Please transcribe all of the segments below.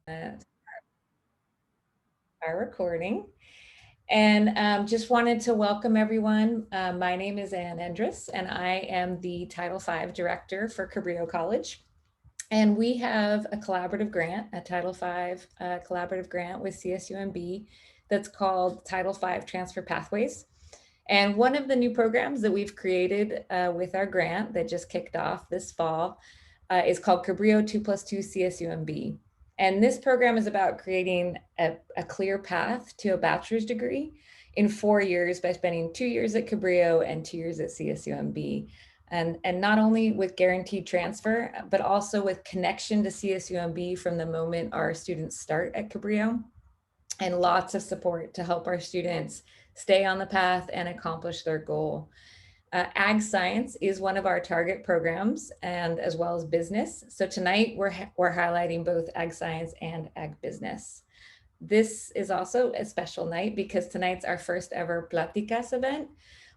uh, our recording. And just wanted to welcome everyone. My name is Ann Endres, and I am the Title V Director for Cabrillo College. And we have a collaborative grant, a Title V collaborative grant with CSUMB that's called Title V Transfer Pathways. And one of the new programs that we've created with our grant that just kicked off this fall is called Cabrillo 2+2 CSUMB. And this program is about creating a clear path to a bachelor's degree in 4 years by spending 2 years at Cabrillo and 2 years at CSUMB. And not only with guaranteed transfer, but also with connection to CSUMB from the moment our students start at Cabrillo, and lots of support to help our students stay on the path and accomplish their goal. Ag Science is one of our target programs, and as well as business. So tonight we're highlighting both Ag Science and Ag Business. This is also a special night because tonight's our first ever Pláticas event,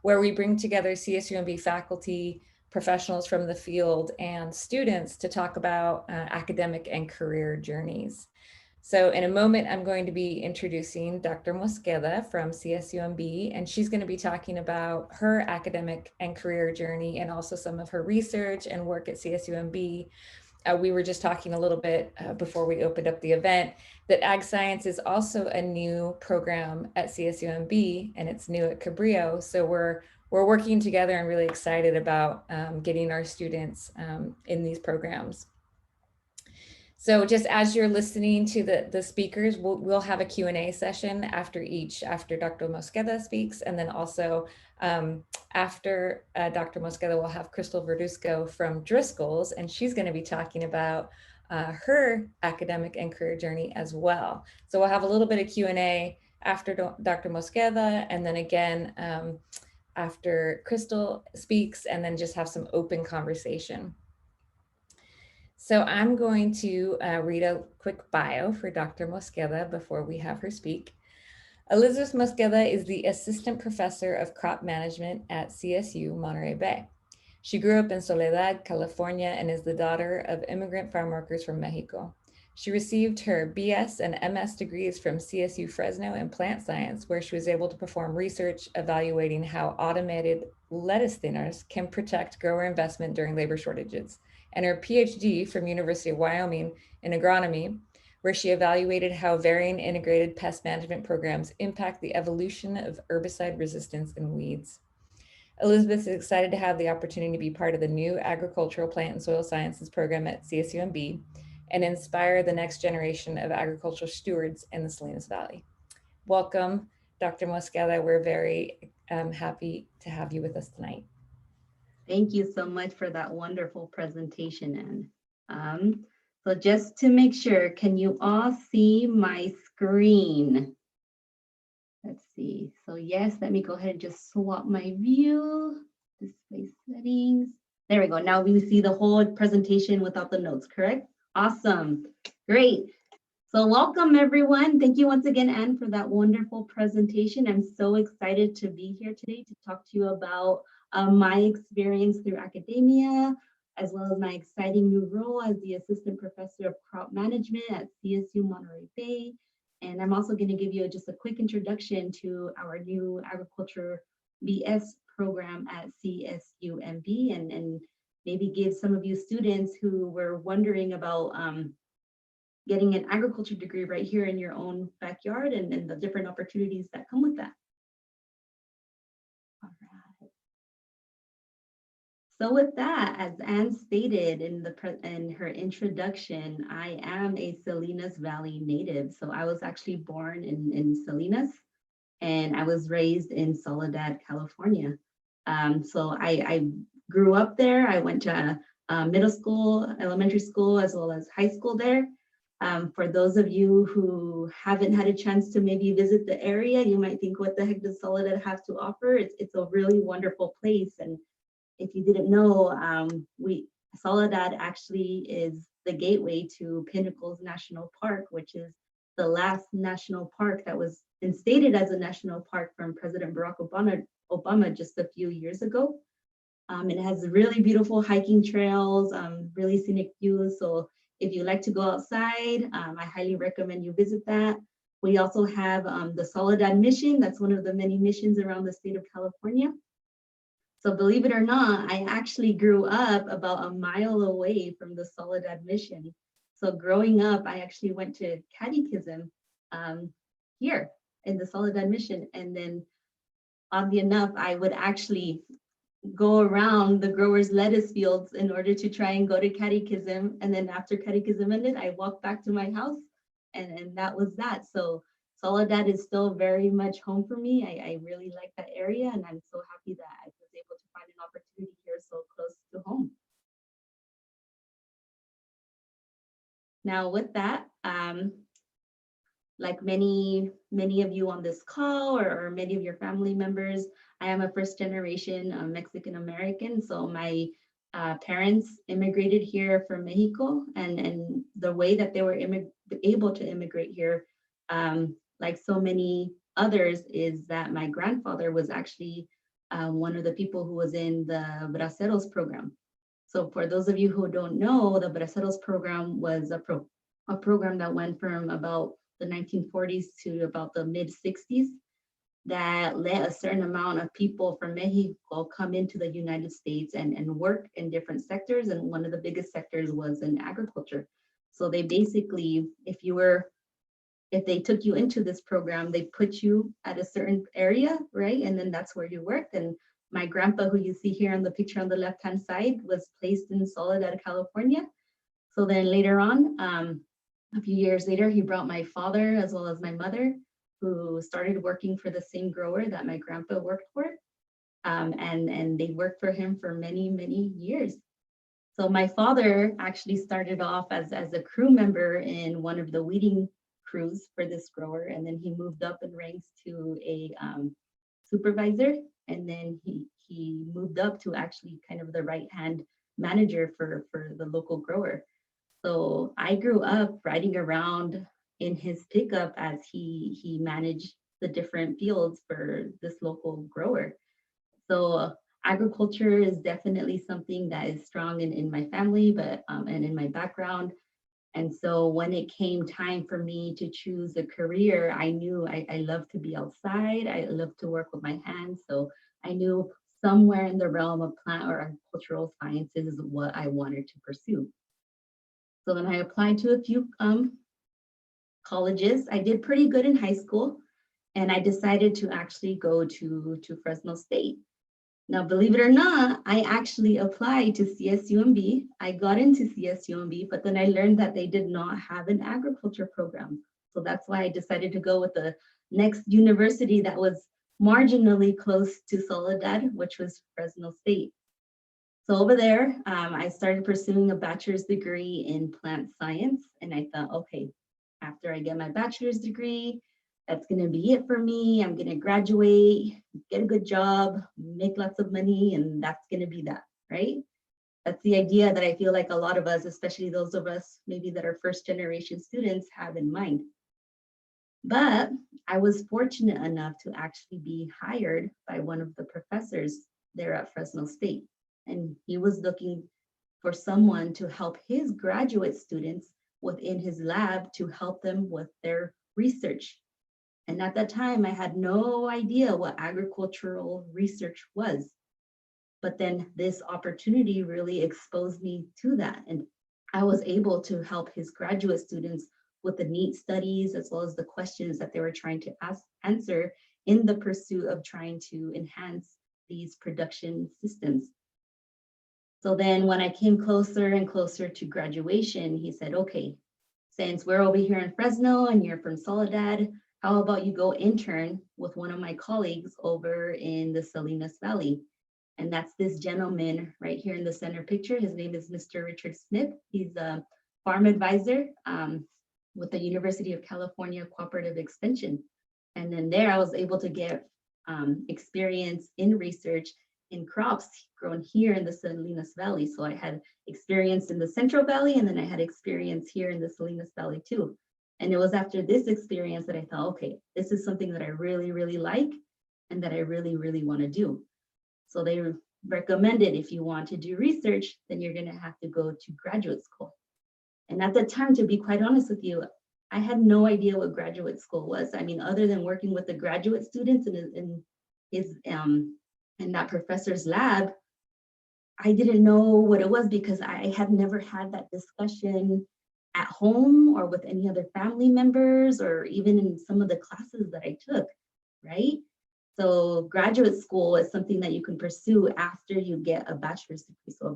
where we bring together CSUMB faculty, professionals from the field, and students to talk about academic and career journeys. So in a moment, I'm going to be introducing Dr. Mosqueda from CSUMB, and she's going to be talking about her academic and career journey and also some of her research and work at CSUMB. We were just talking a little bit before we opened up the event that Ag Science is also a new program at CSUMB, and it's new at Cabrillo. So we're working together and really excited about getting our students in these programs. So just as you're listening to the speakers, we'll have a Q&A session after Dr. Mosqueda speaks. And then also after Dr. Mosqueda, we'll have Crystal Verduzco from Driscoll's, and she's going to be talking about her academic and career journey as well. So we'll have a little bit of Q&A after Dr. Mosqueda, and then again after Crystal speaks, and then just have some open conversation. So I'm going to read a quick bio for Dr. Mosqueda before we have her speak. Elizabeth Mosqueda is the Assistant Professor of Crop Management at CSU Monterey Bay. She grew up in Soledad, California, and is the daughter of immigrant farm workers from Mexico. She received her BS and MS degrees from CSU Fresno in plant science, where she was able to perform research evaluating how automated lettuce thinners can protect grower investment during labor shortages, and her PhD from University of Wyoming in agronomy, where she evaluated how varying integrated pest management programs impact the evolution of herbicide resistance in weeds. Elizabeth is excited to have the opportunity to be part of the new agricultural plant and soil sciences program at CSUMB and inspire the next generation of agricultural stewards in the Salinas Valley. Welcome, Dr. Mosqueda. We're very happy to have you with us tonight. Thank you so much for that wonderful presentation, Ann. So just to make sure, can you all see my screen? Let's see. So yes, let me go ahead and just swap my view. Display settings. There we go. Now we see the whole presentation without the notes, correct? Awesome. Great. So welcome, everyone. Thank you once again, Ann, for that wonderful presentation. I'm so excited to be here today to talk to you about my experience through academia, as well as my exciting new role as the Assistant Professor of Crop Management at CSU Monterey Bay. And I'm also going to give you just a quick introduction to our new agriculture BS program at CSUMB, and maybe give some of you students who were wondering about getting an agriculture degree right here in your own backyard and the different opportunities that come with that. All right. So with that, as Ann stated in her introduction, I am a Salinas Valley native. So I was actually born in Salinas, and I was raised in Soledad, California. So I grew up there. I went to middle school, elementary school, as well as high school there. For those of you who haven't had a chance to maybe visit the area, you might think, what the heck does Soledad have to offer? It's a really wonderful place. And if you didn't know, Soledad actually is the gateway to Pinnacles National Park, which is the last national park that was instated as a national park from President Barack Obama just a few years ago. It has really beautiful hiking trails, really scenic views. So if you like to go outside, I highly recommend you visit that. We also have the Soledad Mission. That's one of the many missions around the state of California. So believe it or not, I actually grew up about a mile away from the Soledad Mission. So growing up, I actually went to catechism here in the Soledad Mission. And then oddly enough, I would actually go around the growers' lettuce fields in order to try and go to catechism. And then after catechism ended, I walked back to my house and that was that. So Soledad is still very much home for me. I really like that area and I'm so happy that I was able to find an opportunity here so close to home. Now with that, like many of you on this call or many of your family members, I am a first generation Mexican American. So my parents immigrated here from Mexico, and the way that they were able to immigrate here, like so many others, is that my grandfather was actually one of the people who was in the Braceros program. So for those of you who don't know, the Braceros program was a program that went from about the 1940s to about the mid 60s that let a certain amount of people from Mexico come into the United States and work in different sectors. And one of the biggest sectors was in agriculture. So they basically, if they took you into this program, they put you at a certain area, right? And then that's where you worked. And my grandpa, who you see here in the picture on the left-hand side, was placed in Soledad, California. So then later on, a few years later, he brought my father as well as my mother, who started working for the same grower that my grandpa worked for. And they worked for him for many, many years. So my father actually started off as a crew member in one of the weeding crews for this grower. And then he moved up in ranks to a supervisor. And then he moved up to actually kind of the right-hand manager for the local grower. So I grew up riding around in his pickup as he managed the different fields for this local grower. So agriculture is definitely something that is strong in my family, but and in my background. And so when it came time for me to choose a career, I knew I love to be outside. I love to work with my hands. So I knew somewhere in the realm of plant or agricultural sciences is what I wanted to pursue. So then I applied to a few colleges. I did pretty good in high school, and I decided to actually go to Fresno State. Now, believe it or not, I actually applied to CSUMB. I got into CSUMB, but then I learned that they did not have an agriculture program. So that's why I decided to go with the next university that was marginally close to Soledad, which was Fresno State. So over there, I started pursuing a bachelor's degree in plant science. And I thought, okay, after I get my bachelor's degree, that's going to be it for me. I'm going to graduate, get a good job, make lots of money, and that's going to be that, right? That's the idea that I feel like a lot of us, especially those of us maybe that are first generation students, have in mind. But I was fortunate enough to actually be hired by one of the professors there at Fresno State. And he was looking for someone to help his graduate students within his lab to help them with their research. And at that time, I had no idea what agricultural research was. But then this opportunity really exposed me to that. And I was able to help his graduate students with the NEAT studies, as well as the questions that they were trying to answer in the pursuit of trying to enhance these production systems. So then when I came closer and closer to graduation, he said, okay, since we're over here in Fresno and you're from Soledad, how about you go intern with one of my colleagues over in the Salinas Valley? And that's this gentleman right here in the center picture. His name is Mr. Richard Smith. He's a farm advisor with the University of California Cooperative Extension. And then there I was able to get experience in research in crops grown here in the Salinas Valley. So I had experience in the Central Valley, and then I had experience here in the Salinas Valley too. And it was after this experience that I thought, okay, this is something that I really, really like and that I really, really want to do. So they recommended if you want to do research, then you're going to have to go to graduate school. And at the time, to be quite honest with you, I had no idea what graduate school was. I mean, other than working with the graduate students in that professor's lab, I didn't know what it was because I had never had that discussion at home or with any other family members or even in some of the classes that I took, right? So graduate school is something that you can pursue after you get a bachelor's degree. So a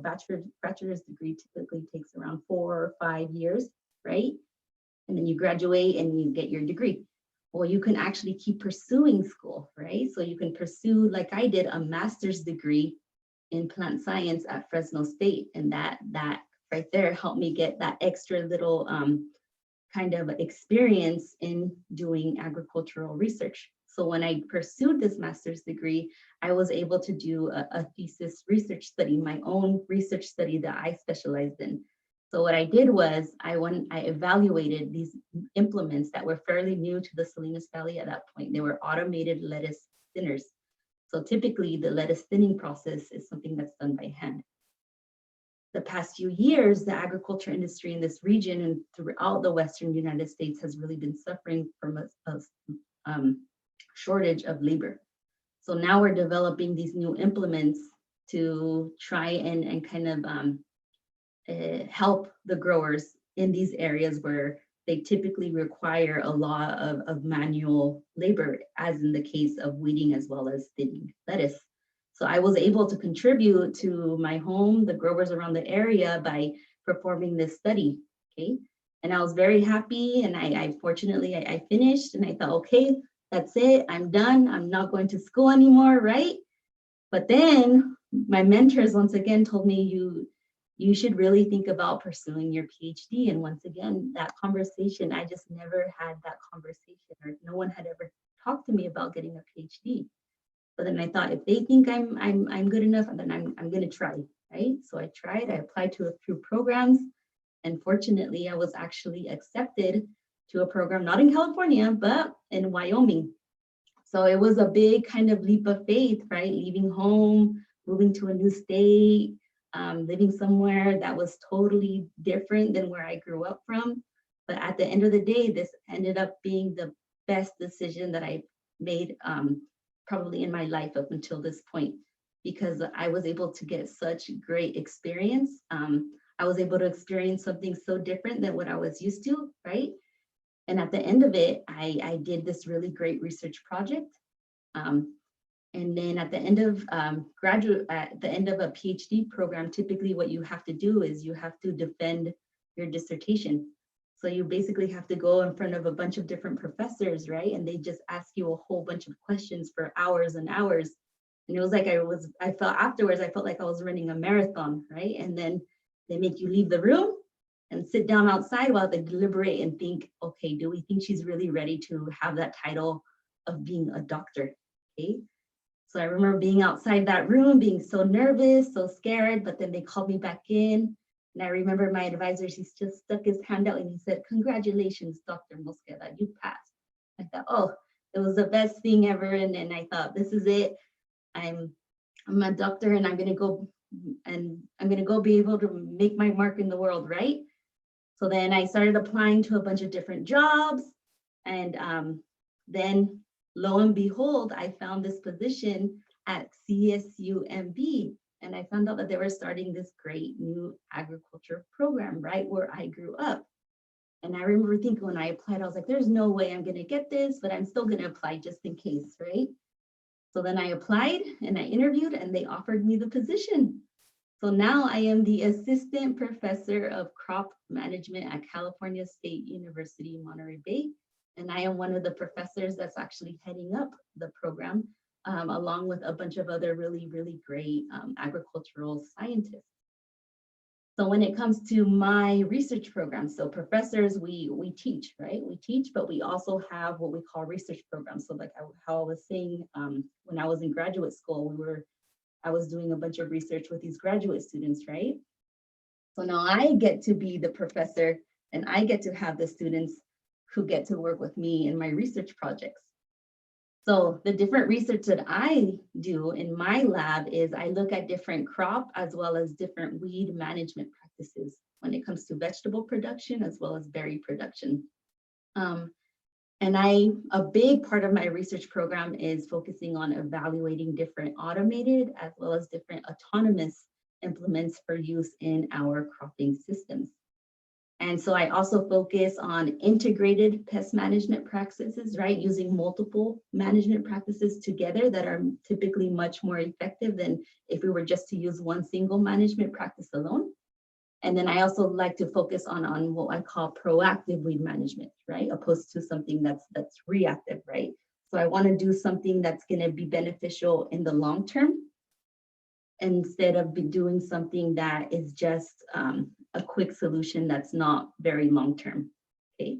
bachelor's degree typically takes around 4 or 5 years, right? And then you graduate and you get your degree. Well, you can actually keep pursuing school, right? So you can pursue, like I did, a master's degree in plant science at Fresno State. And that right there helped me get that extra little kind of experience in doing agricultural research. So when I pursued this master's degree, I was able to do a thesis research study, my own research study that I specialized in. So what I did was I evaluated these implements that were fairly new to the Salinas Valley at that point. They were automated lettuce thinners. So typically the lettuce thinning process is something that's done by hand. The past few years, the agriculture industry in this region and throughout the Western United States has really been suffering from a shortage of labor. So now we're developing these new implements to try and kind of help the growers in these areas where they typically require a lot of manual labor, as in the case of weeding as well as thinning lettuce. So I was able to contribute to my home, the growers around the area, by performing this study, okay? And I was very happy, and I fortunately finished, and I thought, okay, that's it, I'm done, I'm not going to school anymore, right? But then my mentors once again told me, you should really think about pursuing your PhD. And once again, that conversation, I just never had that conversation, or no one had ever talked to me about getting a PhD. But then I thought, if they think I'm good enough, then I'm going to try, right? So I tried. I applied to a few programs, and fortunately, I was actually accepted to a program not in California, but in Wyoming. So it was a big kind of leap of faith, right? Leaving home, moving to a new state, living somewhere that was totally different than where I grew up from. But at the end of the day, this ended up being the best decision that I made probably in my life up until this point, because I was able to get such great experience. I was able to experience something so different than what I was used to, right? And at the end of it, I did this really great research project. And then at the end of at the end of a PhD program, typically what you have to do is you have to defend your dissertation. So you basically have to go in front of a bunch of different professors, right? And they just ask you a whole bunch of questions for hours and hours. And it was like I felt afterwards, I felt like I was running a marathon, right? And then they make you leave the room and sit down outside while they deliberate and think, okay, do we think she's really ready to have that title of being a doctor? Okay. So I remember being outside that room, being so nervous, so scared, but then they called me back in. And I remember my advisor, he just stuck his hand out and he said, "Congratulations, Dr. Mosqueda, you passed." I thought, oh, it was the best thing ever. And then I thought, this is it. I'm a doctor and I'm gonna go be able to make my mark in the world, right? So then I started applying to a bunch of different jobs. And then lo and behold, I found this position at CSUMB. And I found out that they were starting this great new agriculture program right where I grew up. And I remember thinking when I applied, I was like, there's no way I'm going to get this, but I'm still going to apply just in case, right? So then I applied and I interviewed and they offered me the position. So now I am the assistant professor of crop management at California State University, Monterey Bay. And I am one of the professors that's actually heading up the program, along with a bunch of other really, really great agricultural scientists. So when it comes to my research program, so professors, we teach, right? We teach, but we also have what we call research programs. So like how I was saying, when I was in graduate school, I was doing a bunch of research with these graduate students, right? So now I get to be the professor and I get to have the students who get to work with me in my research projects. So the different research that I do in my lab is I look at different crop as well as different weed management practices when it comes to vegetable production as well as berry production. And a big part of my research program is focusing on evaluating different automated as well as different autonomous implements for use in our cropping systems. And so I also focus on integrated pest management practices, right? Using multiple management practices together that are typically much more effective than if we were just to use one single management practice alone. And then I also like to focus on what I call proactive weed management, right? Opposed to something that's reactive, right? So I want to do something that's going to be beneficial in the long term instead of doing something that is just a quick solution that's not very long term, okay?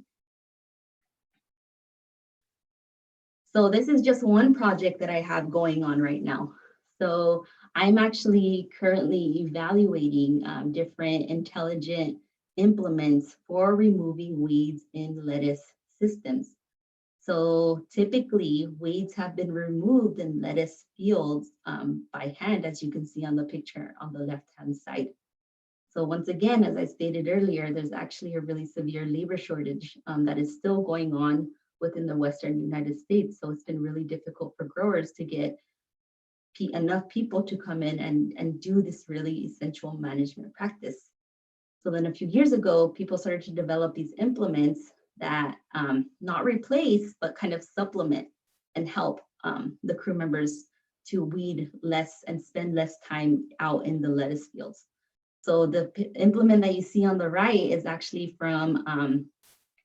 So this is just one project that I have going on right now. So I'm actually currently evaluating different intelligent implements for removing weeds in lettuce systems. So typically weeds have been removed in lettuce fields by hand, as you can see on the picture on the left-hand side. So once again, as I stated earlier, there's actually a really severe labor shortage that is still going on within the Western United States. So it's been really difficult for growers to get enough people to come in and do this really essential management practice. So then a few years ago, people started to develop these implements that not replace, but kind of supplement and help the crew members to weed less and spend less time out in the lettuce fields. So the implement that you see on the right is actually from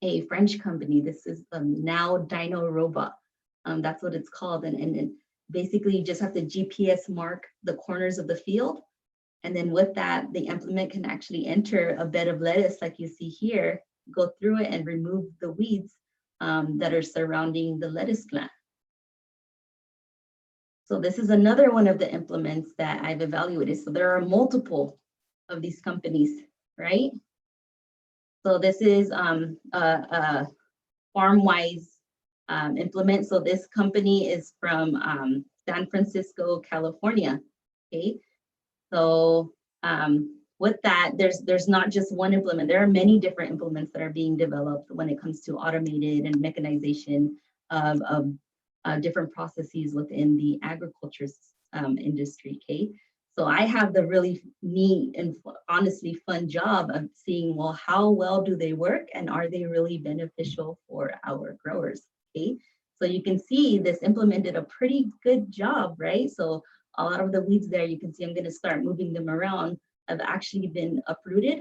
a French company. This is the Now Dino Robot. That's what it's called. And basically you just have to GPS mark the corners of the field. And then with that, the implement can actually enter a bed of lettuce like you see here, go through it and remove the weeds that are surrounding the lettuce plant. So this is another one of the implements that I've evaluated. So there are multiple of these companies, right? So this is a FarmWise implement. So this company is from San Francisco, California. Okay, so with that, there's not just one implement. There are many different implements that are being developed when it comes to automated and mechanization of different processes within the agriculture industry. Okay, so I have the really neat and honestly fun job of seeing, well, how well do they work and are they really beneficial for our growers? Okay, so you can see this implement did a pretty good job, right? So a lot of the weeds there, you can see I'm going to start moving them around, have actually been uprooted,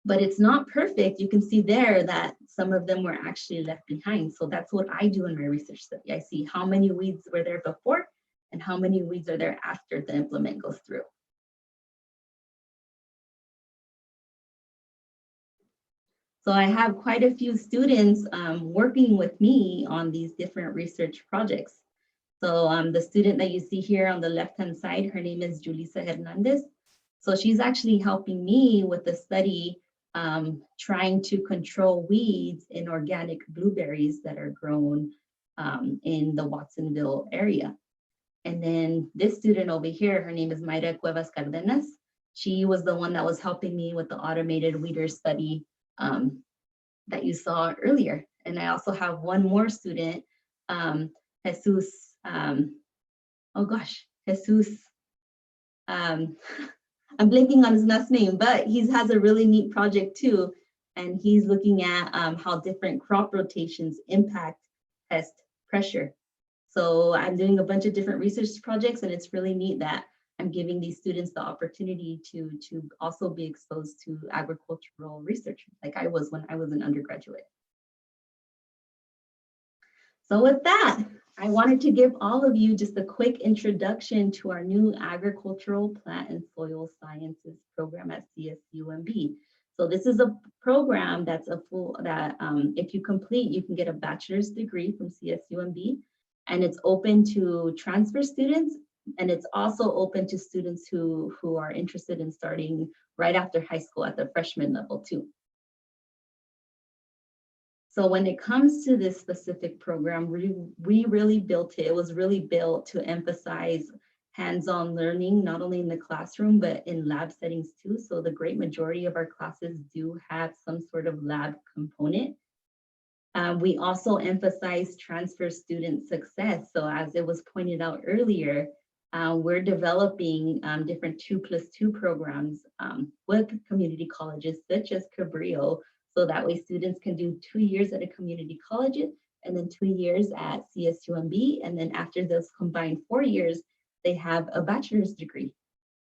but it's not perfect. You can see there that some of them were actually left behind. So that's what I do in my research study. I see how many weeds were there before and how many weeds are there after the implement goes through. So I have quite a few students working with me on these different research projects. So the student that you see here on the left-hand side, her name is Julissa Hernandez. So she's actually helping me with the study trying to control weeds in organic blueberries that are grown in the Watsonville area. And then this student over here, her name is Mayra Cuevas Cardenas. She was the one that was helping me with the automated weeder study that you saw earlier. And I also have one more student, Jesus, Jesus, I'm blanking on his last name, but he has a really neat project too. And he's looking at how different crop rotations impact pest pressure. So I'm doing a bunch of different research projects, and it's really neat that I'm giving these students the opportunity to also be exposed to agricultural research like I was when I was an undergraduate. So with that, I wanted to give all of you just a quick introduction to our new Agricultural Plant and Soil Sciences program at CSUMB. So this is a program that's if you complete, you can get a bachelor's degree from CSUMB, and it's open to transfer students, and it's also open to students who are interested in starting right after high school at the freshman level too. So when it comes to this specific program, we really built it. It was really built to emphasize hands-on learning, not only in the classroom, but in lab settings too. So the great majority of our classes do have some sort of lab component. We also emphasize transfer student success. So as it was pointed out earlier, we're developing different 2+2 programs with community colleges such as Cabrillo, so that way students can do 2 years at a community college and then 2 years at CSUMB. And then after those combined 4 years, they have a bachelor's degree.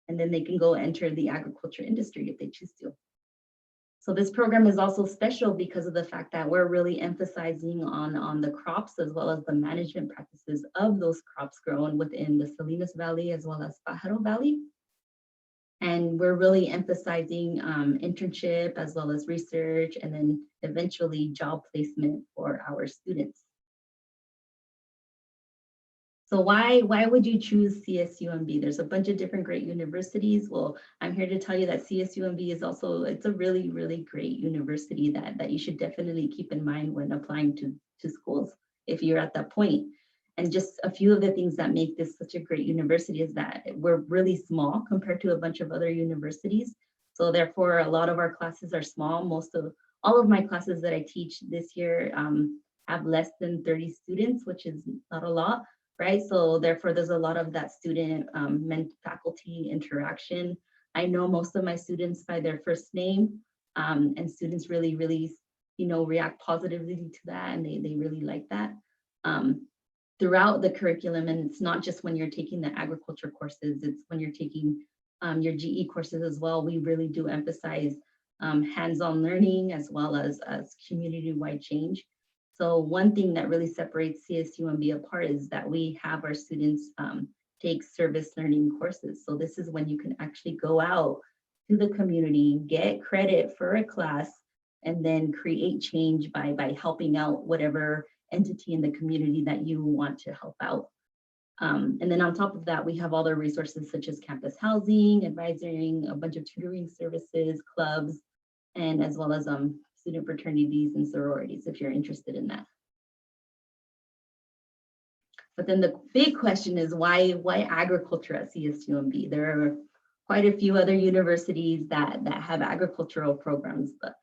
And then they can go enter the agriculture industry if they choose to. So this program is also special because of the fact that we're really emphasizing on the crops as well as the management practices of those crops grown within the Salinas Valley as well as Pajaro Valley. And we're really emphasizing internship as well as research and then eventually job placement for our students. So why would you choose CSUMB? There's a bunch of different great universities. Well, I'm here to tell you that CSUMB is also, it's a really, really great university that you should definitely keep in mind when applying to schools if you're at that point. And just a few of the things that make this such a great university is that we're really small compared to a bunch of other universities. So therefore, a lot of our classes are small. All of my classes that I teach this year have less than 30 students, which is not a lot. Right, so therefore there's a lot of that student faculty interaction. I know most of my students by their first name, and students really, react positively to that, and they really like that throughout the curriculum. And it's not just when you're taking the agriculture courses, it's when you're taking your GE courses as well. We really do emphasize hands-on learning as well as community-wide change. So one thing that really separates CSUMB apart is that we have our students take service learning courses. So this is when you can actually go out to the community, get credit for a class, and then create change by helping out whatever entity in the community that you want to help out. And then on top of that, we have all the resources such as campus housing, advising, a bunch of tutoring services, clubs, and as well as student fraternities and sororities if you're interested in that. But then the big question is why agriculture at CSUMB? There are quite a few other universities that have agricultural programs, but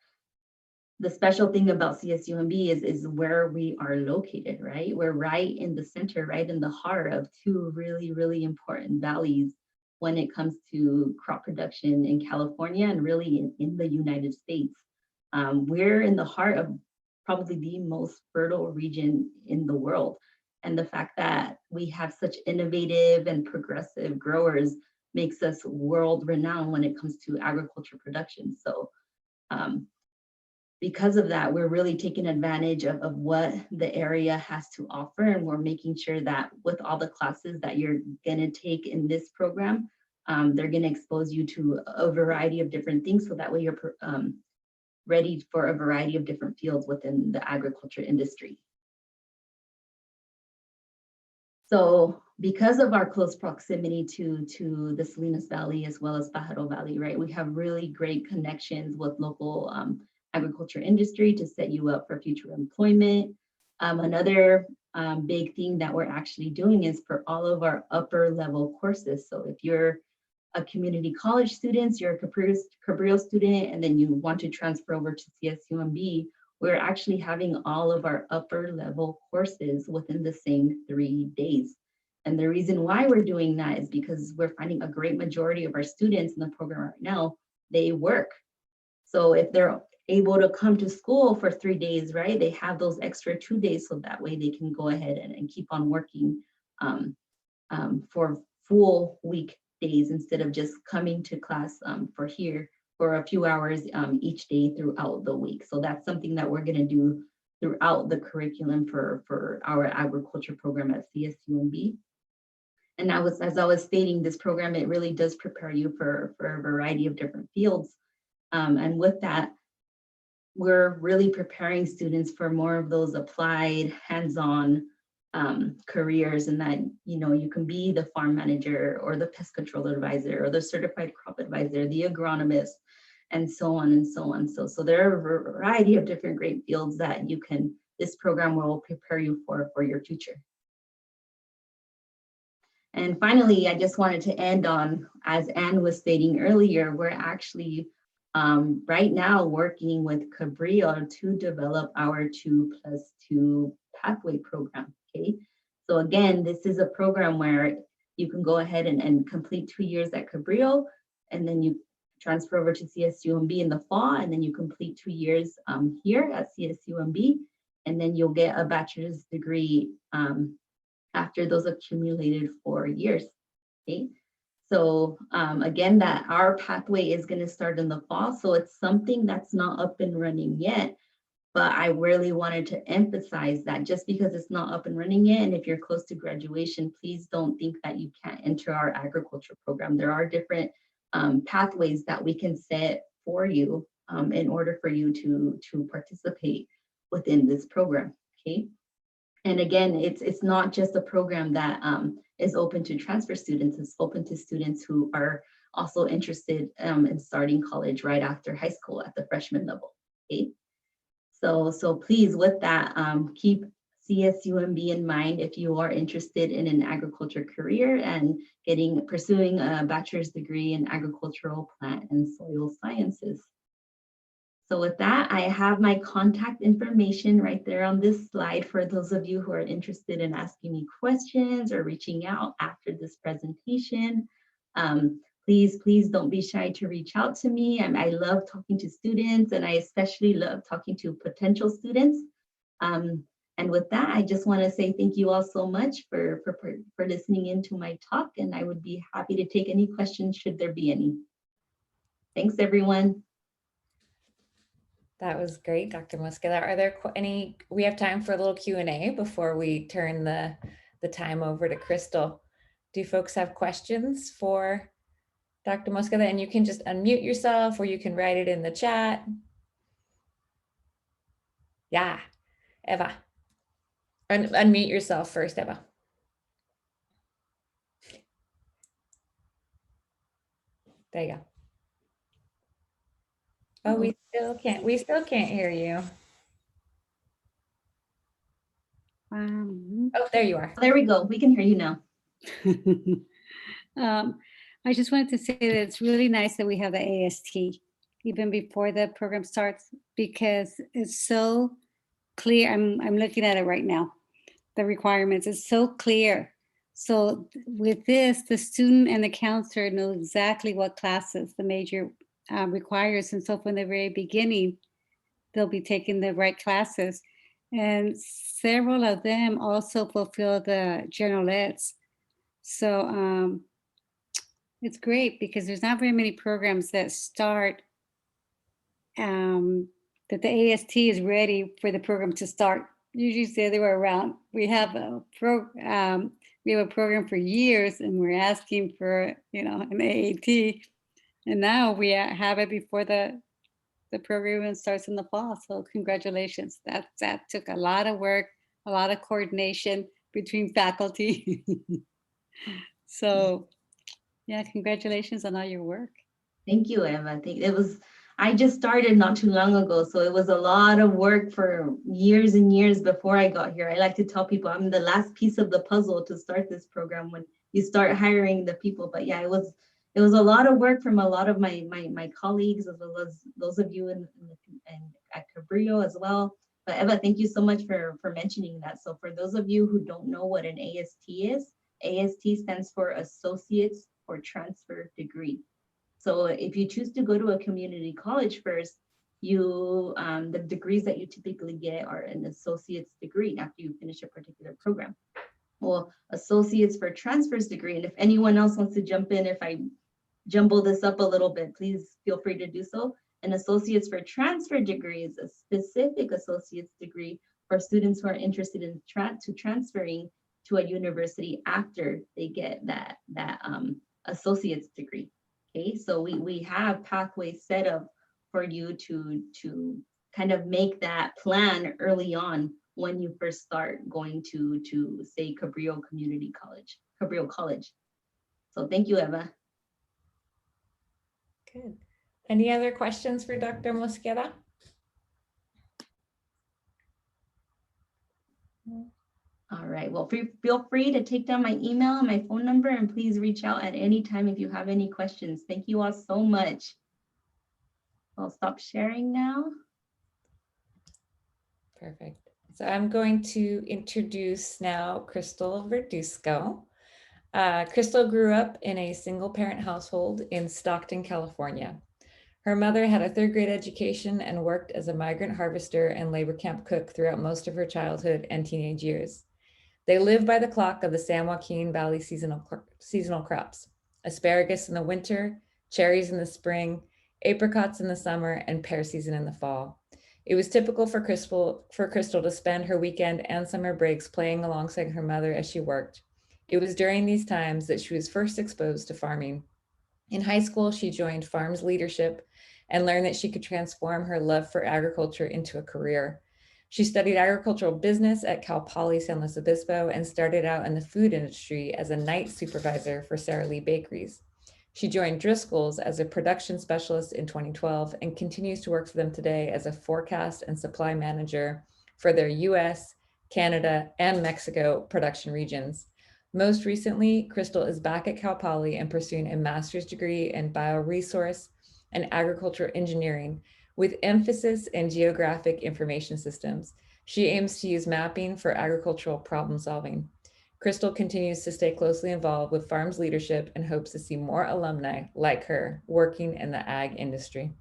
the special thing about CSUMB is where we are located, right? We're right in the center, right in the heart of two really, really important valleys when it comes to crop production in California and really in the United States. We're in the heart of probably the most fertile region in the world. And the fact that we have such innovative and progressive growers makes us world renowned when it comes to agriculture production. So because of that, we're really taking advantage of what the area has to offer. And we're making sure that with all the classes that you're gonna take in this program, they're gonna expose you to a variety of different things. So that way you're ready for a variety of different fields within the agriculture industry. So because of our close proximity to the Salinas Valley as well as Pajaro Valley, right, we have really great connections with local agriculture industry to set you up for future employment. Another big thing that we're actually doing is for all of our upper level courses. So if you're a community college student, you're a Cabrillo student, and then you want to transfer over to CSUMB, we're actually having all of our upper level courses within the same 3 days. And the reason why we're doing that is because we're finding a great majority of our students in the program right now, they work. So if they're able to come to school for 3 days, right, they have those extra 2 days, so that way they can go ahead and keep on working for full week days instead of just coming to class for a few hours each day throughout the week. So that's something that we're going to do throughout the curriculum for our agriculture program at CSUMB. And as I was stating, this program, it really does prepare you for a variety of different fields. And with that, we're really preparing students for more of those applied, hands-on careers, and that you can be the farm manager or the pest control advisor or the certified crop advisor, the agronomist, and so on and so on. So there are a variety of different great fields that this program will prepare you for your future. And finally, I just wanted to end on, as Anne was stating earlier, we're actually right now working with Cabrillo to develop our 2+2 pathway program, okay? So again, this is a program where you can go ahead and complete 2 years at Cabrillo, and then you transfer over to CSUMB in the fall, and then you complete 2 years here at CSUMB, and then you'll get a bachelor's degree after those accumulated 4 years, okay? So again, that our pathway is going to start in the fall. So it's something that's not up and running yet, but I really wanted to emphasize that just because it's not up and running yet, and if you're close to graduation, please don't think that you can't enter our agriculture program. There are different pathways that we can set for you in order for you to participate within this program, okay? And again, it's not just a program that is open to transfer students, it's open to students who are also interested in starting college right after high school at the freshman level, okay? So please, with that, keep CSUMB in mind if you are interested in an agriculture career and pursuing a bachelor's degree in agricultural, plant, and soil sciences. So with that, I have my contact information right there on this slide for those of you who are interested in asking me questions or reaching out after this presentation. Please don't be shy to reach out to me. I love talking to students, and I especially love talking to potential students. And with that, I just want to say thank you all so much for listening into my talk, and I would be happy to take any questions should there be any. Thanks, everyone. That was great, Dr. Mosqueda. Are there we have time for a little Q&A before we turn the time over to Crystal. Do folks have questions for Dr. Mosqueda? And you can just unmute yourself or you can write it in the chat. Yeah, Eva. Unmute yourself first, Eva. There you go. Oh, we still can't hear you. Oh, there you are. There we go. We can hear you now. I just wanted to say that it's really nice that we have the AST even before the program starts, because it's so clear. I'm looking at it right now. The requirements is so clear. So with this, the student and the counselor know exactly what classes the major requires. And so from the very beginning, they'll be taking the right classes. And several of them also fulfill the general eds. So it's great because there's not very many programs that start that the AST is ready for the program to start. Usually the other way around. We have a program for years, and we're asking for an AAT, and now we have it before the program even starts in the fall. So congratulations. That took a lot of work, a lot of coordination between faculty. So yeah, congratulations on all your work. Thank you, Emma. I just started not too long ago, so it was a lot of work for years and years before I got here. I like to tell people I'm the last piece of the puzzle to start this program when you start hiring the people. But yeah, it was a lot of work from a lot of my colleagues, as well as those of you in at Cabrillo as well. But Eva, thank you so much for mentioning that. So for those of you who don't know what an AST is, AST stands for Associates or Transfer Degree. So if you choose to go to a community college first, the degrees that you typically get are an associate's degree after you finish a particular program. Well, associates for transfers degree, and if anyone else wants to jump in, if I jumble this up a little bit, please feel free to do so. An associates for transfer degree is a specific associate's degree for students who are interested in transferring to a university after they get that associate's degree. Okay, so we have pathways set up for you to kind of make that plan early on when you first start going to say Cabrillo College. So thank you, Eva. Good. Any other questions for Dr. Mosqueda? All right, well, feel free to take down my email and my phone number, and please reach out at any time if you have any questions. Thank you all so much. I'll stop sharing now. Perfect. So I'm going to introduce now Crystal Verduzco. Crystal grew up in a single parent household in Stockton, California. Her mother had a third grade education and worked as a migrant harvester and labor camp cook throughout most of her childhood and teenage years. They live by the clock of the San Joaquin Valley seasonal crops: asparagus in the winter, cherries in the spring, apricots in the summer, and pear season in the fall. It was typical for Crystal to spend her weekend and summer breaks playing alongside her mother as she worked. It was during these times that she was first exposed to farming. In high school, she joined farms leadership and learned that she could transform her love for agriculture into a career. She studied agricultural business at Cal Poly San Luis Obispo and started out in the food industry as a night supervisor for Sara Lee Bakeries. She joined Driscoll's as a production specialist in 2012 and continues to work for them today as a forecast and supply manager for their US, Canada, and Mexico production regions. Most recently, Crystal is back at Cal Poly and pursuing a master's degree in bioresource and agriculture engineering with emphasis in geographic information systems. She aims to use mapping for agricultural problem solving. Crystal continues to stay closely involved with farms leadership and hopes to see more alumni like her working in the ag industry.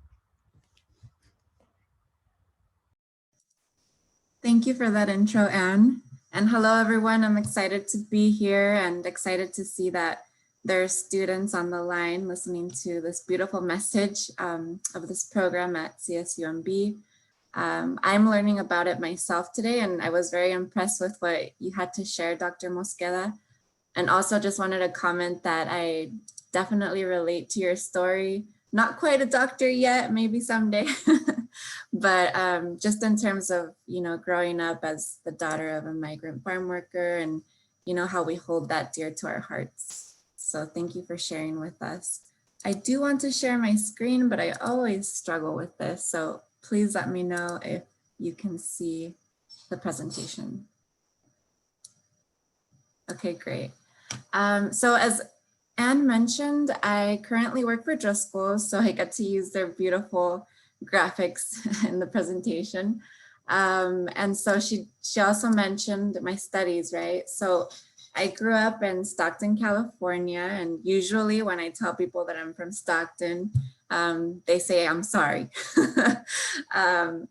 Thank you for that intro, Anne. And hello, everyone. I'm excited to be here and excited to see that there are students on the line listening to this beautiful message of this program at CSUMB. I'm learning about it myself today, and I was very impressed with what you had to share, Dr. Mosqueda. And also just wanted to comment that I definitely relate to your story. Not quite a doctor yet, maybe someday, but just in terms of, growing up as the daughter of a migrant farm worker and, how we hold that dear to our hearts. So thank you for sharing with us. I do want to share my screen, but I always struggle with this. So please let me know if you can see the presentation. Okay, great. So as Anne mentioned, I currently work for Driscoll, so I get to use their beautiful graphics in the presentation. And so she also mentioned my studies, right? So I grew up in Stockton, California, and usually when I tell people that I'm from Stockton, they say I'm sorry. And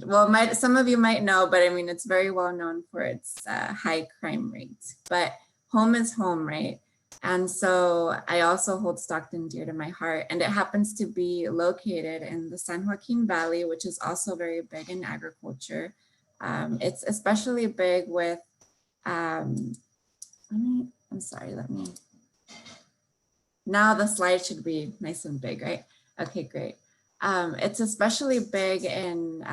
well, some of you might know, but I mean, it's very well known for its high crime rates, but home is home, right? And so I also hold Stockton dear to my heart, and it happens to be located in the San Joaquin Valley, which is also very big in agriculture. It's especially big with, now the slide should be nice and big, right? Okay, great. It's especially big in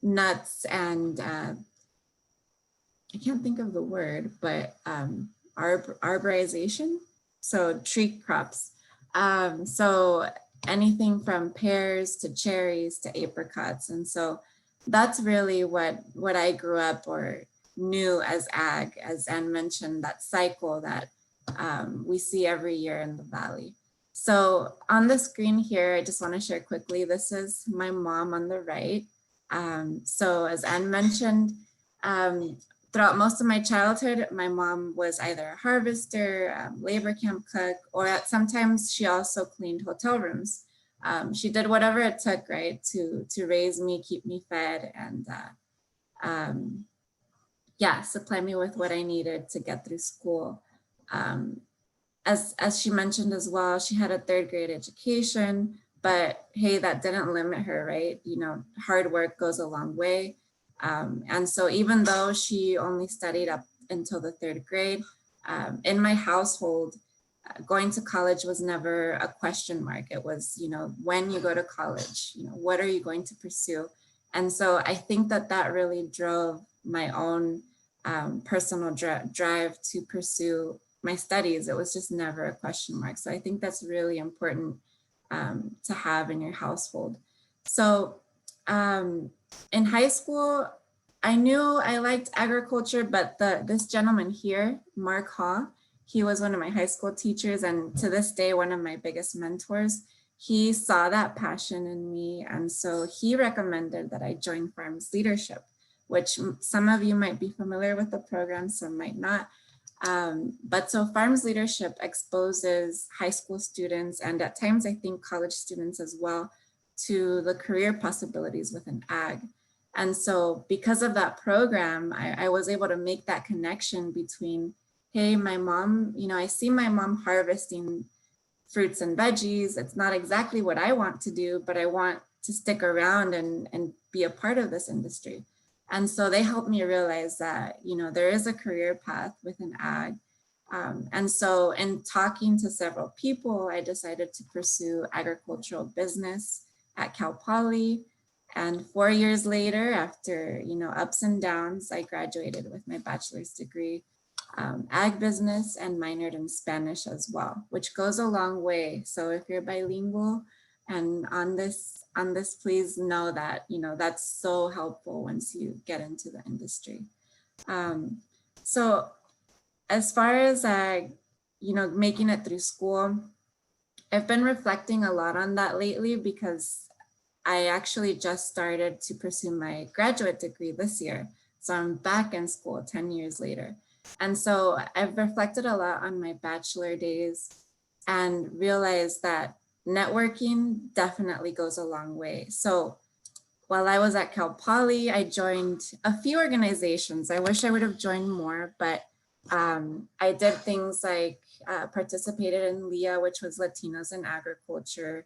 nuts and I can't think of the word, but arborization, so tree crops. So anything from pears to cherries to apricots. And so that's really what I grew up or knew as ag, as Anne mentioned, that cycle that we see every year in the Valley. So on the screen here, I just want to share quickly, this is my mom on the right. So as Anne mentioned, throughout most of my childhood, my mom was either a harvester, labor camp cook, or sometimes she also cleaned hotel rooms. She did whatever it took, right, to raise me, keep me fed, and supply me with what I needed to get through school. As she mentioned as well, she had a third grade education, but hey, that didn't limit her, right? Hard work goes a long way. And so even though she only studied up until the third grade, in my household, going to college was never a question mark. It was, when you go to college, what are you going to pursue? And so I think that really drove my own personal drive to pursue my studies. It was just never a question mark. So I think that's really important to have in your household. So in high school, I knew I liked agriculture, but this gentleman here, Mark Haw, he was one of my high school teachers, and to this day, one of my biggest mentors. He saw that passion in me, and so he recommended that I join Farms Leadership, which some of you might be familiar with the program, some might not. But so Farms Leadership exposes high school students, and at times I think college students as well, to the career possibilities within ag. And so because of that program, I was able to make that connection between, hey, my mom, I see my mom harvesting fruits and veggies. It's not exactly what I want to do, but I want to stick around and be a part of this industry. And so they helped me realize that, there is a career path within ag. And so in talking to several people, I decided to pursue agricultural business at Cal Poly. And 4 years later, after, ups and downs, I graduated with my bachelor's degree, ag business, and minored in Spanish as well, which goes a long way. So if you're bilingual and on this, please know that, that's so helpful once you get into the industry. So as far as, making it through school, I've been reflecting a lot on that lately because I actually just started to pursue my graduate degree this year. So I'm back in school 10 years later. And so I've reflected a lot on my bachelor days and realized that networking definitely goes a long way. So while I was at Cal Poly, I joined a few organizations. I wish I would have joined more, but I did things like participated in LEA, which was Latinos in Agriculture.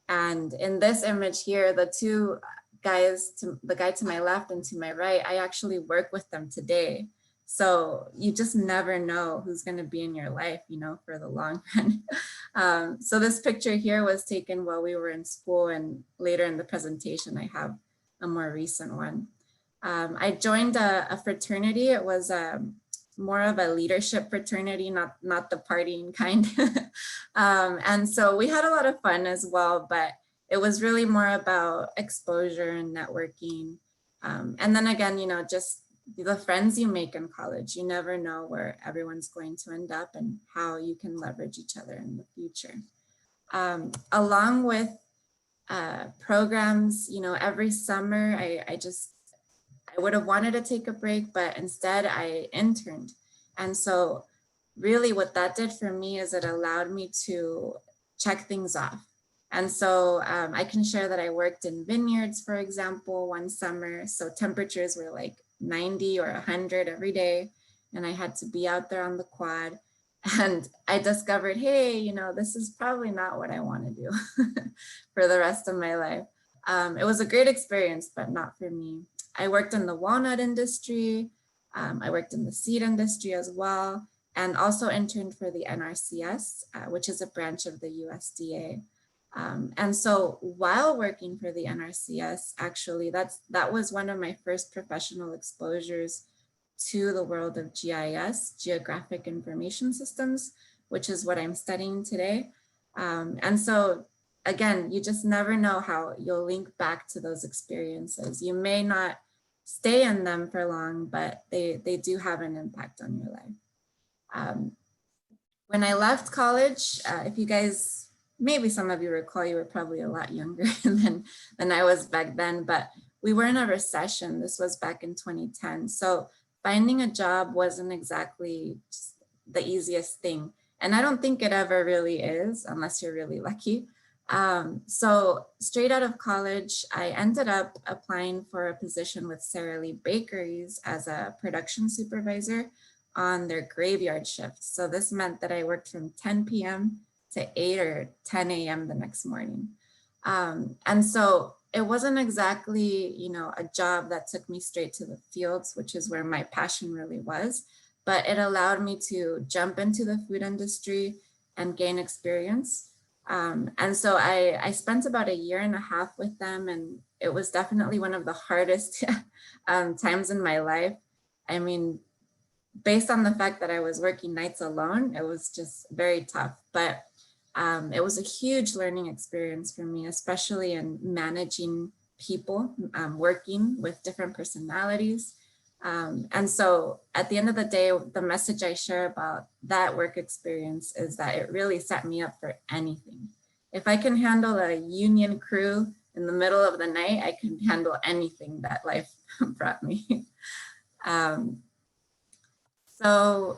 And in this image here, the two guys, the guy to my left and to my right, I actually work with them today. So you just never know who's going to be in your life, for the long run. So this picture here was taken while we were in school, and later in the presentation, I have a more recent one. I joined a fraternity. It was more of a leadership fraternity, not the partying kind. And so we had a lot of fun as well, but it was really more about exposure and networking. And then again, just the friends you make in college. You never know where everyone's going to end up and how you can leverage each other in the future. Along with programs, every summer I would have wanted to take a break, but instead I interned. And so really what that did for me is it allowed me to check things off. And so I can share that I worked in vineyards, for example, one summer. So temperatures were like 90 or 100 every day. And I had to be out there on the quad. And I discovered, hey, this is probably not what I want to do for the rest of my life. It was a great experience, but not for me. I worked in the walnut industry. I worked in the seed industry as well, and also interned for the NRCS, which is a branch of the USDA. And so while working for the NRCS, actually, that was one of my first professional exposures to the world of GIS, Geographic Information Systems, which is what I'm studying today. And so again, you just never know how you'll link back to those experiences. You may not stay in them for long, but they do have an impact on your life. When I left college, if you guys, maybe some of you recall, you were probably a lot younger than I was back then, but we were in a recession. This was back in 2010. So finding a job wasn't exactly the easiest thing. And I don't think it ever really is, unless you're really lucky. So straight out of college, I ended up applying for a position with Sara Lee Bakeries as a production supervisor on their graveyard shift. So this meant that I worked from 10 p.m. to 8 or 10 a.m. the next morning. And so it wasn't exactly, a job that took me straight to the fields, which is where my passion really was, but it allowed me to jump into the food industry and gain experience. And so I spent about 1.5 years with them, and it was definitely one of the hardest times in my life. I mean, based on the fact that I was working nights alone, it was just very tough, but it was a huge learning experience for me, especially in managing people, working with different personalities. And so at the end of the day, the message I share about that work experience is that it really set me up for anything. If I can handle a union crew in the middle of the night, I can handle anything that life brought me. So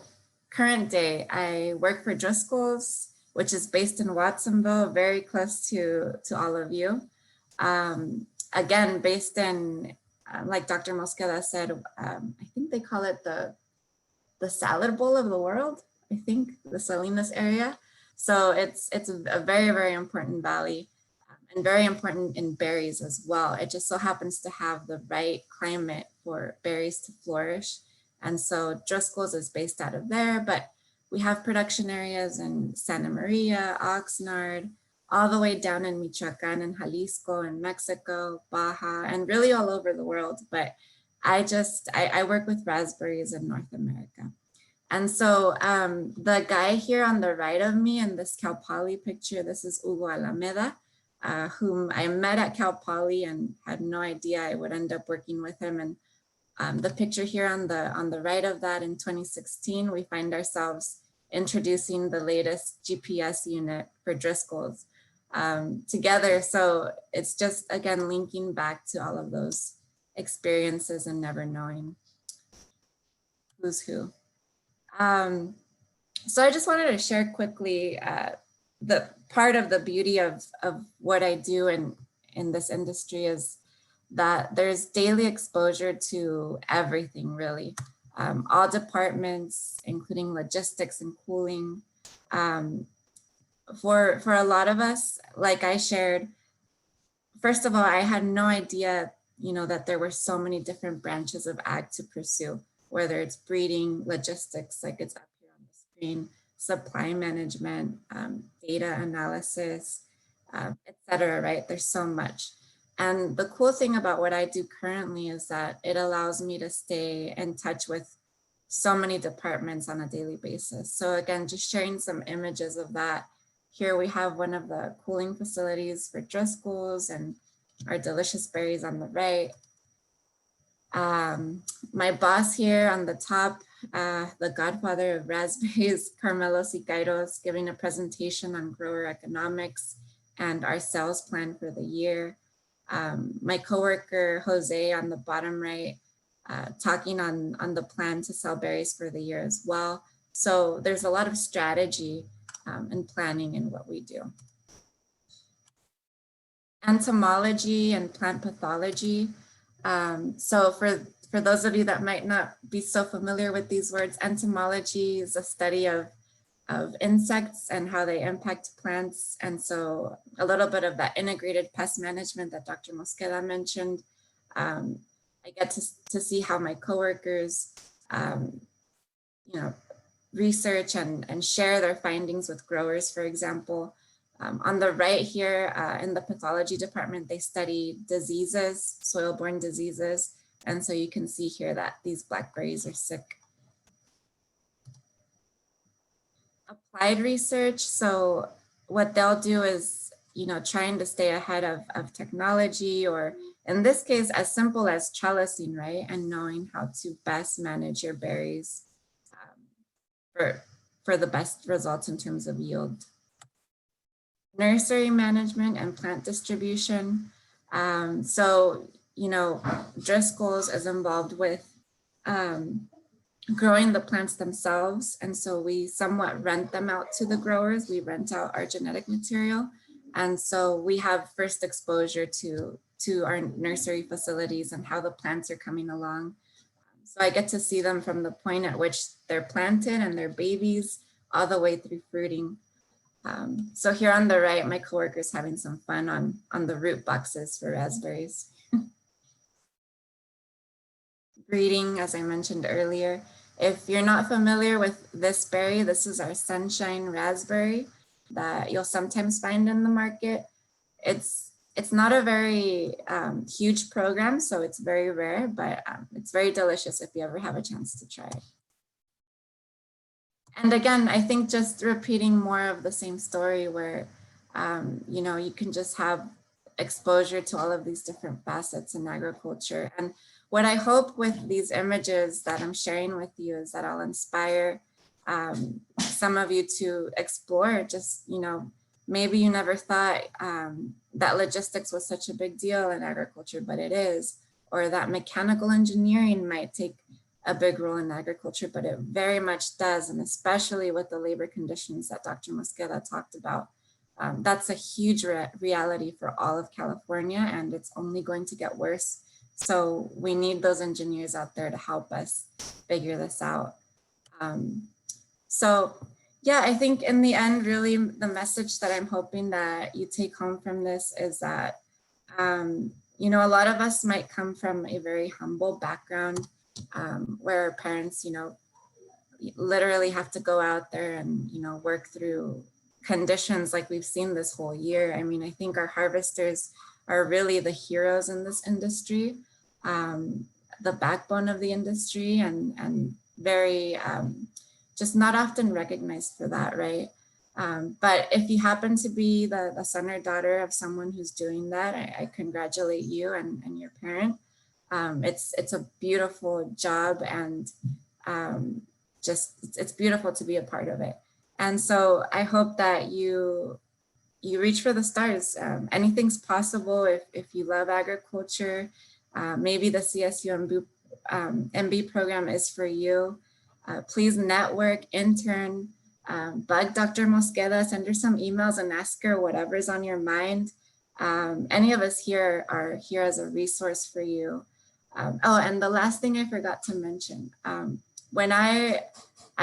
current day, I work for Driscoll's, which is based in Watsonville, very close to all of you. Again, based in, like Dr. Mosqueda said, I think they call it the salad bowl of the world, I think, the Salinas area. So it's a very, very important valley and very important in berries as well. It just so happens to have the right climate for berries to flourish. And so Driscoll's is based out of there, but we have production areas in Santa Maria, Oxnard, all the way down in Michoacan and Jalisco and Mexico, Baja, and really all over the world. But I work with raspberries in North America. And so the guy here on the right of me in this Cal Poly picture, this is Hugo Alameda, whom I met at Cal Poly and had no idea I would end up working with him. And the picture here on the right of that in 2016, we find ourselves introducing the latest GPS unit for Driscoll's together. So it's just, again, linking back to all of those experiences and never knowing who's who. So I just wanted to share quickly the part of the beauty of what I do in this industry is that there's daily exposure to everything, really. All departments, including logistics and cooling. For a lot of us, like I shared, first of all, I had no idea, that there were so many different branches of ag to pursue, whether it's breeding, logistics, like it's up here on the screen, supply management, data analysis, et cetera, right? There's so much. And the cool thing about what I do currently is that it allows me to stay in touch with so many departments on a daily basis. So again, just sharing some images of that. Here we have one of the cooling facilities for Driscoll's and our delicious berries on the right. My boss here on the top, the godfather of raspberries, Carmelo Siqueiros, giving a presentation on grower economics and our sales plan for the year. My coworker, Jose, on the bottom right, talking on the plan to sell berries for the year as well. So there's a lot of strategy and planning in what we do. Entomology and plant pathology. So for those of you that might not be so familiar with these words, entomology is a study of insects and how they impact plants. And so a little bit of that integrated pest management that Dr. Mosqueda mentioned. I get to see how my coworkers, research and share their findings with growers, for example. On the right here in the pathology department, they study diseases, soil-borne diseases. And so you can see here that these blackberries are sick. Applied research, so what they'll do is, trying to stay ahead of technology, or in this case, as simple as trellising, right? And knowing how to best manage your berries for the best results in terms of yield. Nursery management and plant distribution. So, Driscoll's is involved with growing the plants themselves. And so we somewhat rent them out to the growers. We rent out our genetic material. And so we have first exposure to our nursery facilities and how the plants are coming along. So I get to see them from the point at which they're planted and they're babies all the way through fruiting. So here on the right, my coworker's having some fun on the root boxes for raspberries. Breeding, as I mentioned earlier. If you're not familiar with this berry, this is our sunshine raspberry that you'll sometimes find in the market. It's not a very huge program, so it's very rare, but it's very delicious if you ever have a chance to try it. And again, I think just repeating more of the same story where, you can just have exposure to all of these different facets in agriculture. And what I hope with these images that I'm sharing with you is that I'll inspire some of you to explore just, maybe you never thought that logistics was such a big deal in agriculture, but it is, or that mechanical engineering might take a big role in agriculture, but it very much does, and especially with the labor conditions that Dr. Mosqueda talked about. That's a huge reality for all of California, and it's only going to get worse. So we need those engineers out there to help us figure this out. So yeah, I think in the end, really the message that I'm hoping that you take home from this is that, a lot of us might come from a very humble background where our parents, literally have to go out there and, work through conditions like we've seen this whole year. I mean, I think our harvesters are really the heroes in this industry, the backbone of the industry, and very just not often recognized for that, right? But if you happen to be the son or daughter of someone who's doing that, I congratulate you and your parent. It's a beautiful job, and it's beautiful to be a part of it. And so I hope that you reach for the stars. Anything's possible if you love agriculture. Maybe the CSU MB program is for you. Please network, intern, bug Dr. Mosqueda, send her some emails and ask her whatever's on your mind. Any of us here are here as a resource for you. And the last thing I forgot to mention, when I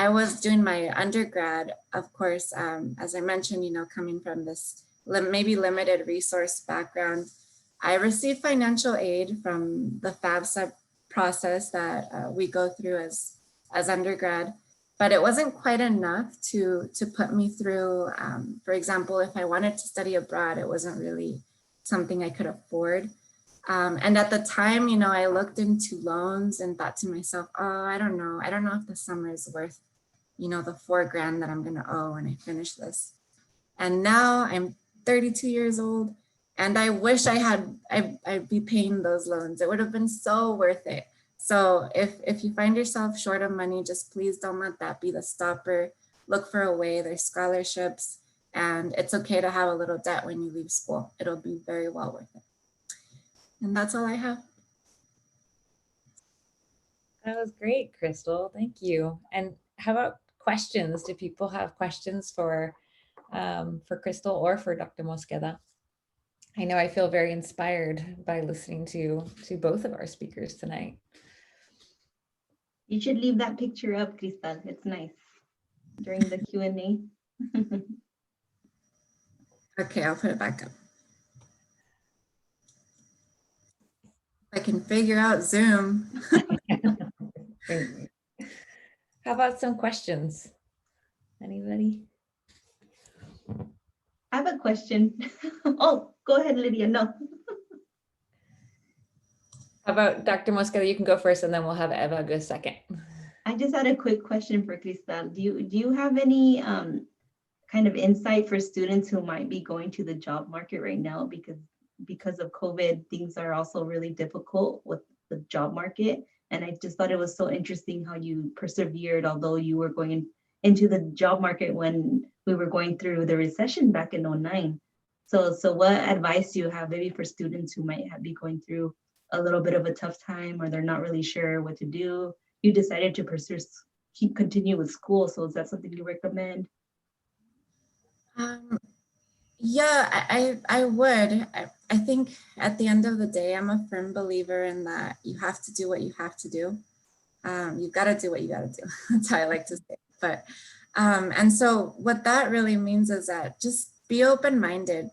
was doing my undergrad, of course, as I mentioned, coming from this maybe limited resource background, I received financial aid from the FAFSA process that we go through as undergrad, but it wasn't quite enough to put me through. For example, if I wanted to study abroad, it wasn't really something I could afford. And at the time, I looked into loans and thought to myself, oh, I don't know if the summer is worth, the $4,000 that I'm going to owe when I finish this. And now I'm 32 years old, and I wish I'd be paying those loans. It would have been so worth it. So if you find yourself short of money, just please don't let that be the stopper. Look for a way. There's scholarships, and it's okay to have a little debt when you leave school. It'll be very well worth it. And that's all I have. That was great, Crystal. Thank you. And how about questions? Do people have questions for Crystal or for Dr. Mosqueda? I know I feel very inspired by listening to both of our speakers tonight. You should leave that picture up, Cristal. It's nice during the Q&A. Okay, I'll put it back up. I can figure out Zoom. How about some questions? Anybody? I have a question. Oh, go ahead, Lydia. No. How about Dr. Mosqueda? You can go first, and then we'll have Eva go second. I just had a quick question for Cristal. Do you have any kind of insight for students who might be going to the job market right now because of COVID? Things are also really difficult with the job market, and I just thought it was so interesting how you persevered, although you were going into the job market when we were going through the recession back in 2009. So what advice do you have maybe for students who might be going through a little bit of a tough time, or they're not really sure what to do? You decided to continue with school. So is that something you recommend? Yeah, I would. I think at the end of the day, I'm a firm believer in that you have to do what you have to do. You've got to do what you got to do. That's how I like to say. But and so what that really means is that just be open-minded,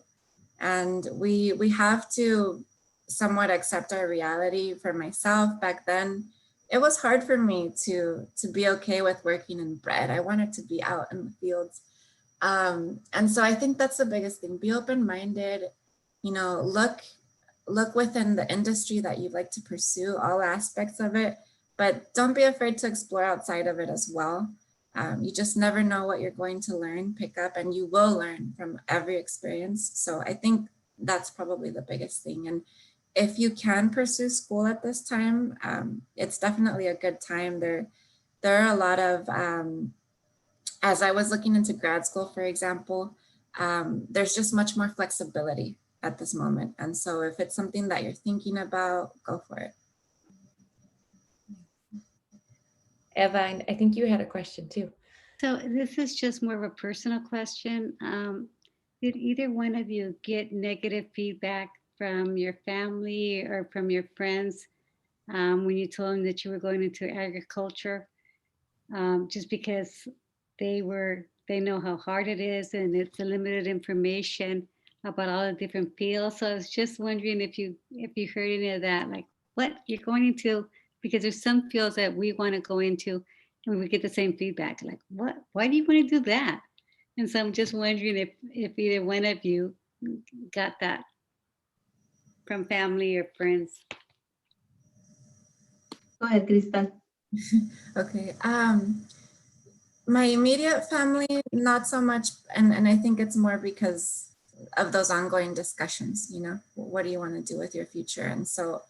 and we have to somewhat accept our reality. For myself back then, it was hard for me to be okay with working in bread. I wanted to be out in the fields. And so I think that's the biggest thing. Be open-minded, look within the industry that you'd like to pursue, all aspects of it, but don't be afraid to explore outside of it as well. You just never know what you're going to learn, pick up, and you will learn from every experience. So I think that's probably the biggest thing. And if you can pursue school at this time, it's definitely a good time. There are a lot of, as I was looking into grad school, for example, there's just much more flexibility at this moment. And so if it's something that you're thinking about, go for it. Eva, I think you had a question too. So this is just more of a personal question. Did either one of you get negative feedback from your family or from your friends when you told them that you were going into agriculture? Just because they know how hard it is and it's a limited information about all the different fields. So I was just wondering if you heard any of that, like what you're going into, because there's some fields that we want to go into and we get the same feedback, like why do you want to do that? And so I'm just wondering if either one of you got that from family or friends. Go ahead, Krista. Okay. My immediate family, not so much. And I think it's more because of those ongoing discussions, you know, what do you want to do with your future? And so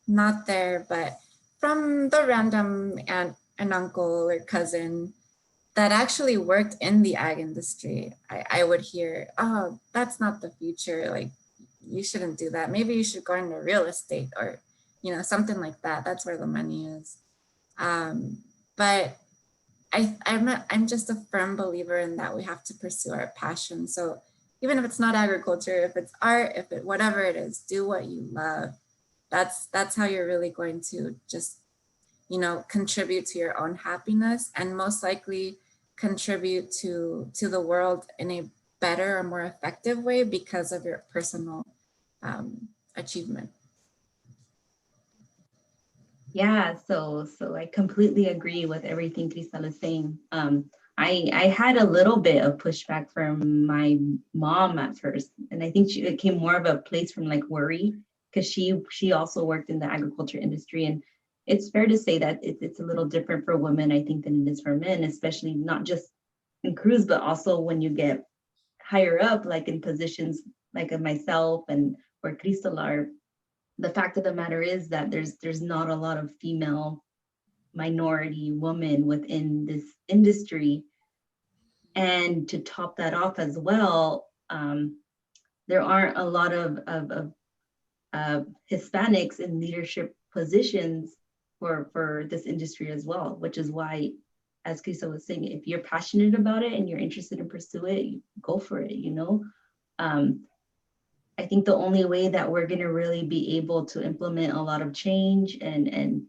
not there, but from the random aunt and uncle or cousin that actually worked in the ag industry, I would hear, oh, that's not the future. Like, you shouldn't do that. Maybe you should go into real estate or, you know, something like that. That's where the money is. But I'm just a firm believer in that we have to pursue our passion. So even if it's not agriculture, if it's art, if it whatever it is, do what you love. That's how you're really going to just, you know, contribute to your own happiness and most likely contribute to the world in a better or more effective way because of your personal achievement. Yeah, so I completely agree with everything Cristal is saying. I had a little bit of pushback from my mom at first, and I think it came more of a place from like worry because she also worked in the agriculture industry, and it's fair to say that it's a little different for women, I think, than it is for men, especially not just in crews, but also when you get higher up, like in positions like of myself and where Cristal are. The fact of the matter is that there's not a lot of female minority women within this industry. And to top that off as well, there aren't a lot of Hispanics in leadership positions for this industry as well, which is why, as Kisa was saying, if you're passionate about it and you're interested in pursue it, go for it, you know? I think the only way that we're going to really be able to implement a lot of change and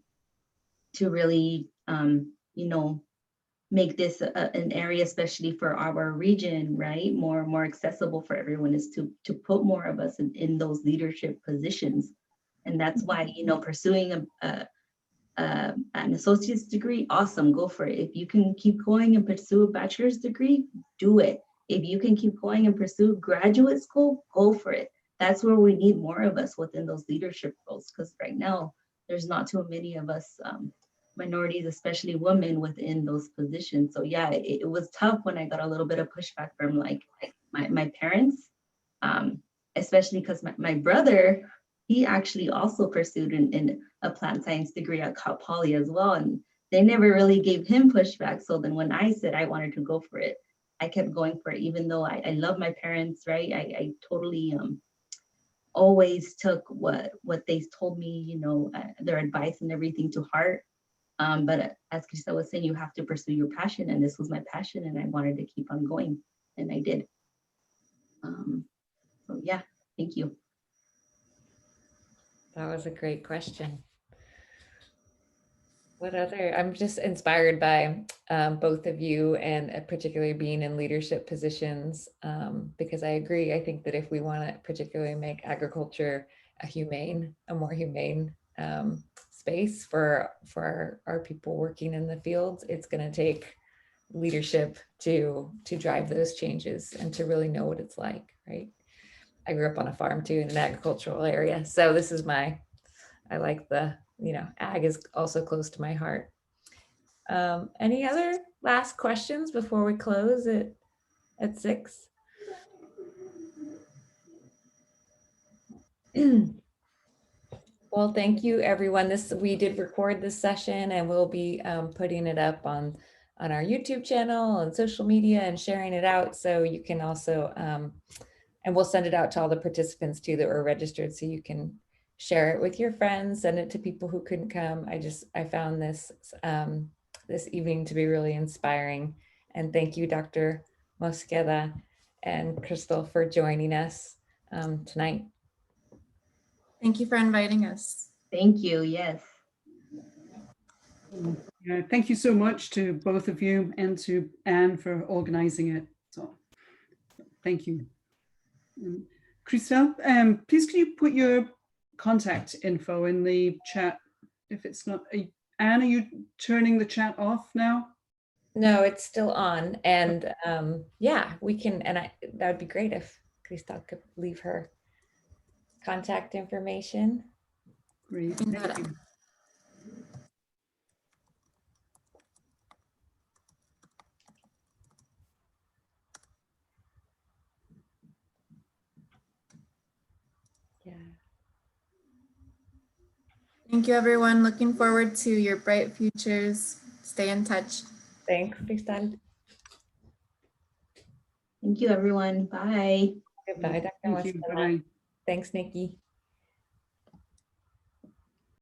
to really, you know, make this an area, especially for our region, right, more accessible for everyone, is to put more of us in those leadership positions. And that's why, you know, pursuing an associate's degree, awesome, go for it. If you can keep going and pursue a bachelor's degree, do it. If you can keep going and pursue graduate school, go for it. That's where we need more of us within those leadership roles, because right now there's not too many of us minorities, especially women, within those positions. So yeah, it was tough when I got a little bit of pushback from like my parents, especially because my brother, he actually also pursued in a plant science degree at Cal Poly as well, and they never really gave him pushback. So then when I said I wanted to go for it, I kept going for it, even though I love my parents, right? I totally always took what they told me, you know, their advice and everything to heart. But as Krista was saying, you have to pursue your passion, and this was my passion, and I wanted to keep on going, and I did. So yeah, thank you. That was a great question. What other, I'm just inspired by both of you, and particularly being in leadership positions, because I agree. I think that if we want to particularly make agriculture a more humane space for our people working in the fields, it's going to take leadership to drive those changes and to really know what it's like, right? I grew up on a farm too, in an agricultural area. So this is I like the, you know, ag is also close to my heart. Any other last questions before we close at 6? Well, thank you, everyone. We did record this session and we'll be putting it up on our YouTube channel and social media and sharing it out. So you can also, and we'll send it out to all the participants too that were registered, so you can share it with your friends, send it to people who couldn't come. I found this this evening to be really inspiring. And thank you, Dr. Mosqueda and Crystal, for joining us tonight. Thank you for inviting us. Thank you. Yes. Yeah, thank you so much to both of you and to Anne for organizing it. So thank you. Christelle, please can you put your contact info in the chat if it's not, Anne, are you turning the chat off now? No, it's still on. And yeah, we can, and that would be great if Crystal could leave her contact information. Great, Thank thank you. Yeah. Thank you, everyone. Looking forward to your bright futures. Stay in touch. Thanks, Crystal. Thank you, everyone. Bye. Goodbye, Dr. Thank you, Mosqueda. bye. Thanks, Nikki.